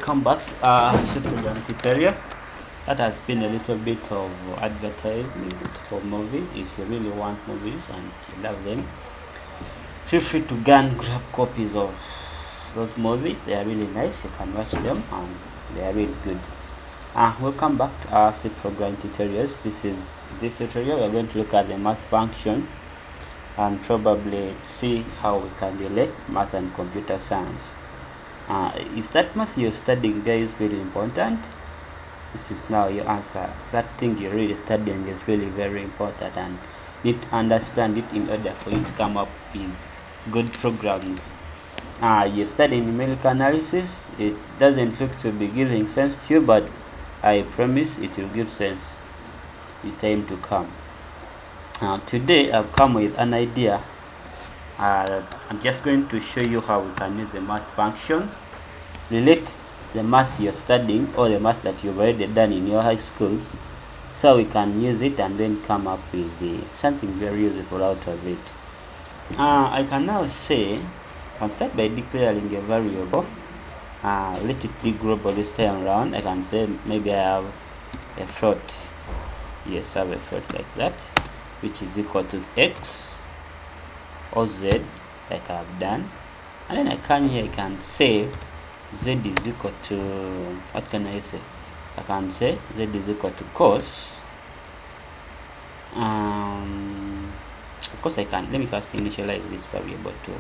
welcome back to our program tutorial. That has been a little bit of advertisement for movies. If you really want movies and you love them, feel free to go and grab copies of those movies. They are really nice. You can watch them and they are really good. Welcome back to our program tutorials. This tutorial we are going to look at the math function and probably see how we can relate math and computer science. Is that math you're studying there is very important? This is now your answer. That thing you're really studying is really very important and need to understand it in order for you to come up with good programs. You're studying numerical analysis. It doesn't look to be giving sense to you, but I promise it will give sense in time to come. Today I've come with an idea. I'm just going to show you how we can use the math function, relate the math you're studying or the math that you've already done in your high schools, so we can use it and then come up with something very useful out of it. I can now say, I'll start by declaring a variable. Let it be global this time around. I can say maybe I have a float. Yes, I have a float like that, which is equal to x or z, like I've done, and then I can say z is equal to, what can I say? I can say z is equal to cos. Of course I can. Let me first initialize this variable to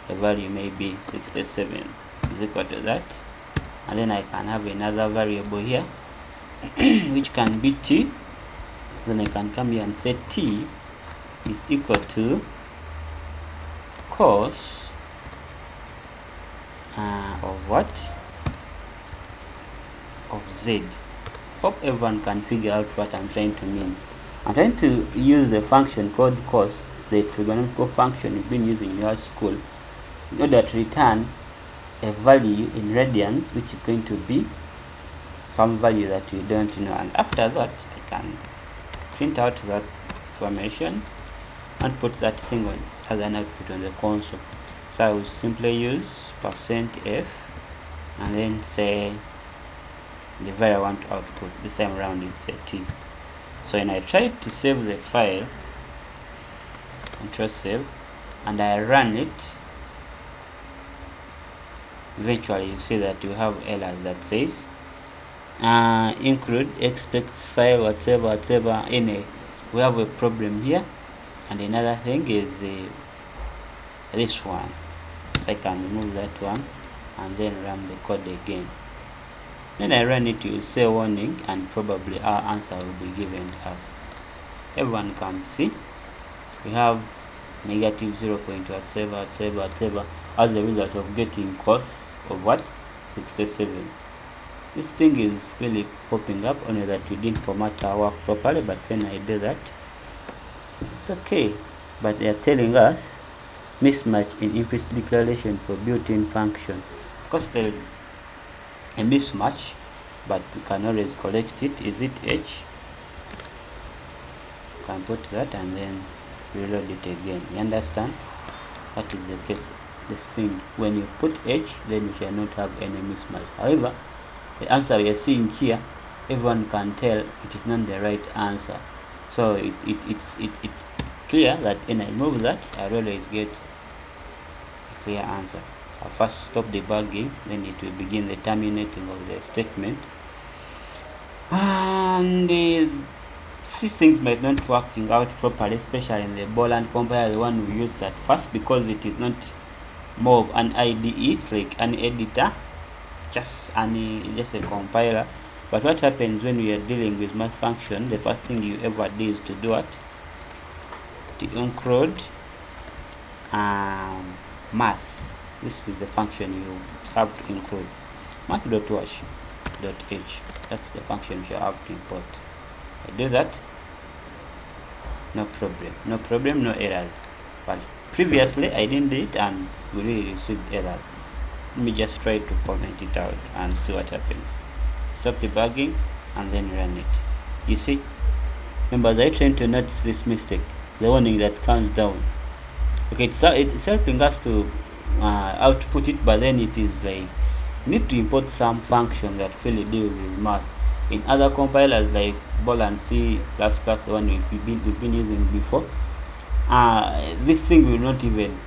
the value maybe 67 is equal to that, and then I can have another variable here which can be t. Then I can come here and say t is equal to cos of what? Of z. Hope everyone can figure out what I'm trying to mean. I'm trying to use the function called cos, the trigonometrical function you've been using in your school, in order to return a value in radians, which is going to be some value that we don't know. And after that, I can print out that information and put that thing on as an output on the console. So I will simply use %f and then say the value I want to output. This time around it's a t. So when I try to save the file, Ctrl save, and I run it, eventually you see that you have errors that says include expects file whatever. Anyway, we have a problem here. And another thing is this one. So I can remove that one and then run the code again. Then I run it, you will say warning, and probably our answer will be given to us. Everyone can see we have negative 0. whatever as a result of getting cos of what? 67. This thing is really popping up, only that we didn't format our work properly, but when I do that, it's okay. But they are telling us mismatch in implicit declaration for built-in function. Of course there is a mismatch, but we can always correct it. Is it h? You can put that and then reload it again. You understand? That is the case. This thing, when you put h, then you shall not have any mismatch. However, the answer we are seeing here, everyone can tell it is not the right answer. So it's clear that when I move that, I always get a clear answer. I'll first stop debugging, then it will begin the terminating of the statement. And see, things might not working out properly, especially in the Boland compiler, the one we used at first, because it is not more of an IDE, it's like an editor, just a compiler. But what happens when we are dealing with math function, the first thing you ever do is to do what? To include math. This is the function you have to include. Math.wash.h. That's the function you have to import. I do that, no problem, no errors. But previously I didn't do it and we really received errors. Let me just try to comment it out and see what happens. Stop debugging and then run it. You see, members, I trying to notice this mistake, the warning that comes down. Okay, it's helping us to output it, but then it is like you need to import some function that really deal with math. In other compilers like Ball and C++, the one we've been using before, this thing will not even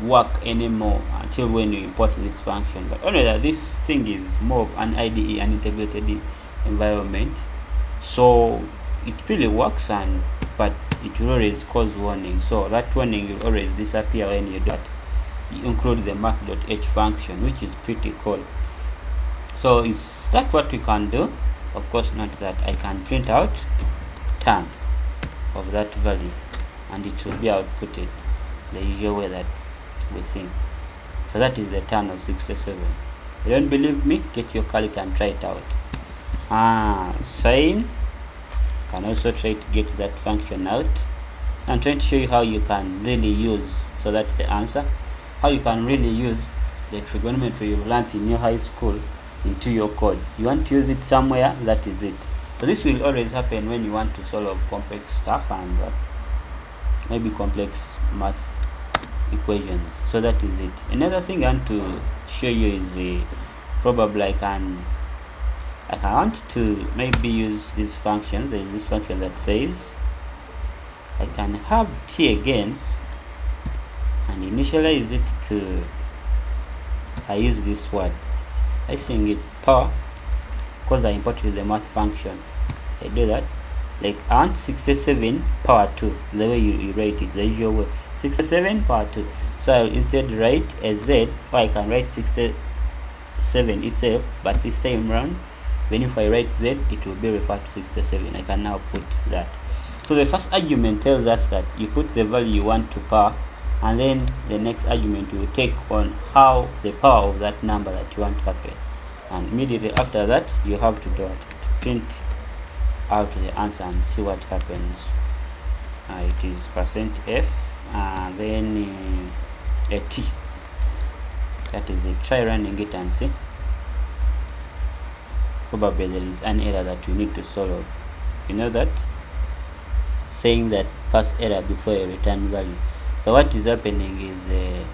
work anymore until when you import this function. But only that this thing is more of an IDE, an integrated environment, so it really works, but it will always cause warning. So that warning will always disappear when you do that. You include the math.h function, which is pretty cool. So is that what we can do? Of course not. That I can print out tan of that value, and it will be outputted the usual way that we think. So that is the tan of 67. You don't believe me? Get your calc and try it out. Sine, can also try to get that function out. I'm trying to show you how you can really use, so that's the answer, how you can really use the trigonometry you learned in your high school into your code. You want to use it somewhere, that is it. So this will always happen when you want to solve complex stuff and maybe complex math equations. So that is it. Another thing I want to show you is probably I want to maybe use this function. There is this function that says I can have t again and initialize it to, I use this word, I think it power, because I imported the math function. I do that, like I want 67 power 2, the way you write it, the usual way, 67 power 2. So I'll instead write a z, or I can write 67 itself, but this time around, when if I write z, it will be referred to 67. I can now put that. So the first argument tells us that you put the value you want to power, and then the next argument will take on how the power of that number that you want to happen, and immediately after that you have to do it, to print out the answer and see what happens. It is %f and then a t, that is it. Try running it and see. Probably there is an error that we need to solve. You know that, saying that pass error before a return value. So what is happening is, you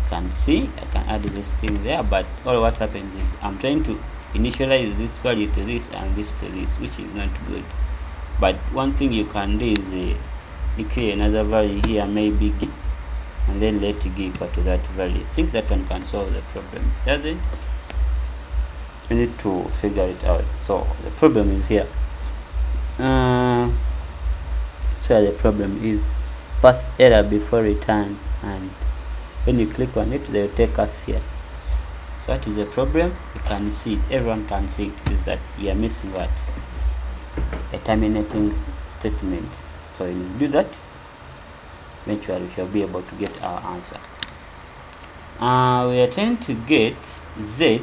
can see I can add this thing there, but all what happens is I'm trying to initialize this value to this and this to this, which is not good. But one thing you can do is declare another value here, maybe g, and then let g equal to that value. I think that one can solve the problem, does it? We need to figure it out. So the problem is here. So the problem is pass error before return, and when you click on it, they will take us here. So what is the problem? You can see, everyone can see it, is that we are missing what? A terminating statement. So when you do that, eventually we shall be able to get our answer. We are trying to get z,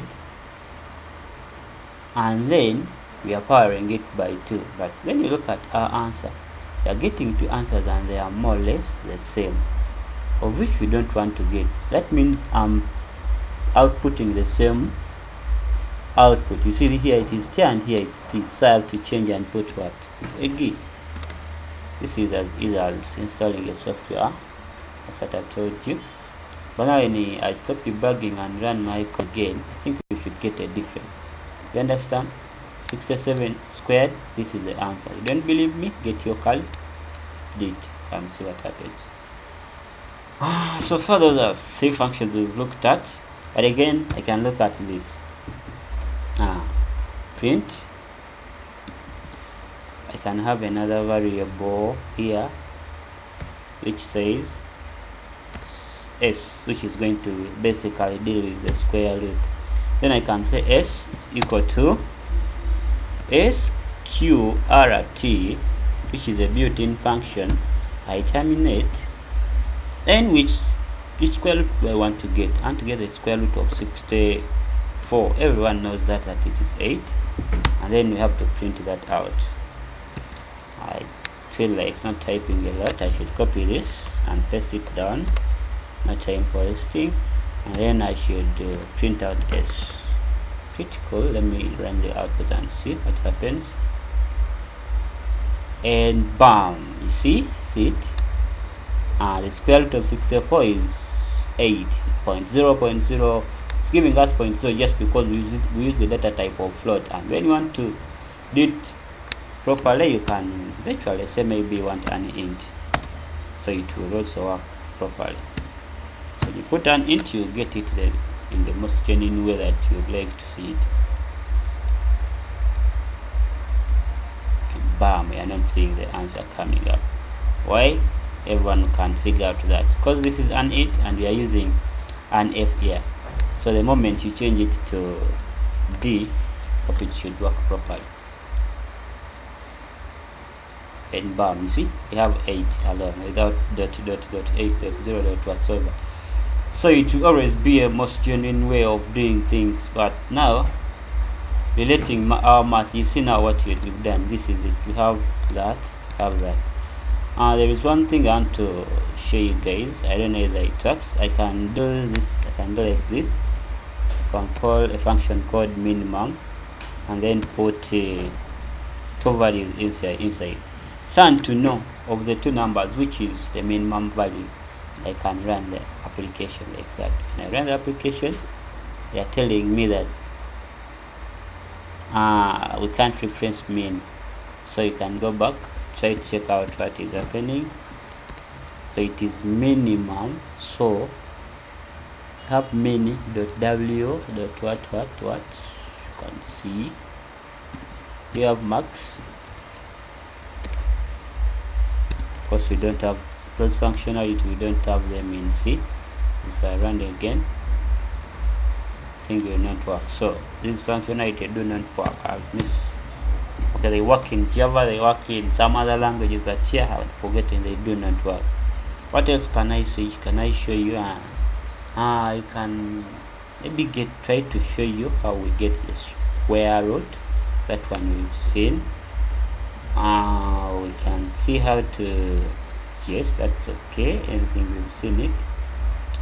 and then we are powering it by 2. But when you look at our answer, we are getting two answers and they are more or less the same, of which we don't want to get. That means I'm outputting the same output. You see here it is t and here it's t, so I have to change and put what? A g. This is as easy as installing a software, as what I told you. But now when I stop debugging and run my code again, I think we should get a different. You understand? 67 squared, this is the answer. You don't believe me? Get your calc, do it and see what happens. So far those are 3 functions we've looked at, but again I can look at this. Print. I can have another variable here which says s, which is going to basically deal with the square root. Then I can say s is equal to sqrt, which is a built-in function. I terminate, and which square root do I want to get? I want to get the square root of 64. Everyone knows that it is 8, and then we have to print that out. I feel like not typing a lot. I should copy this and paste it down. No time for pasting, and then I should print out s. Pretty cool. Let me run the output and see what happens. And bam, you see it. The square root of 64 is 8.0.0 It's giving us 0.0 just because we use the data type of float, and when you want to do it properly, you can virtually say maybe you want an int, so it will also work properly. So you put an int, you get it there in the most genuine way that you would like to see it. And bam, we are not seeing the answer coming up. Why? Everyone can figure out that because this is an int and we are using an f here. So the moment you change it to d, hope it should work properly. And bam, you see we have 8 alone without dot 8.0 dot whatsoever. So it will always be a most genuine way of doing things. But now relating our math, you see now what we've done. This is it. We have that, there is one thing I want to show you guys. I don't know if it works. I can do this. I can do like this. I can call a function called minimum and then put two values inside. So to know of the two numbers which is the minimum value, I can run the application like that. When I run the application, they are telling me that we can't reference min, so you can go back, try to check out what is happening. So it is minimum, so have mini.w dot what you can see. You have max. Of course we don't have those functionality, we don't have them in C. If I run again, I think it will not work. So this functionality do not work. Okay, they work in Java, they work in some other languages, but here I would forgotten they do not work. What else can I say? Can I show you? I can maybe try to show you how we get the square root. That one we've seen. We can see how to, yes, that's okay, everything we've seen it.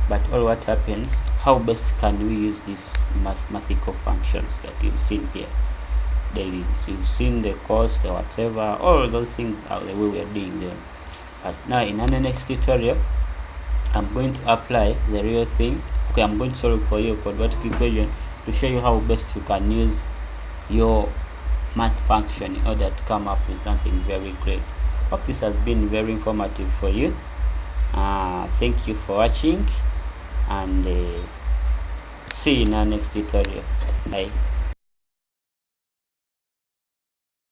But all what happens, how best can we use these mathematical functions that we've seen here? We've seen the cost, the whatever, all those things are the way we are doing them. But now in the next tutorial, I'm going to apply the real thing. Okay, I'm going to solve for you a quadratic equation to show you how best you can use your math function in order to come up with something very great. Hope this has been very informative for you. Thank you for watching, and see you in our next tutorial. Bye.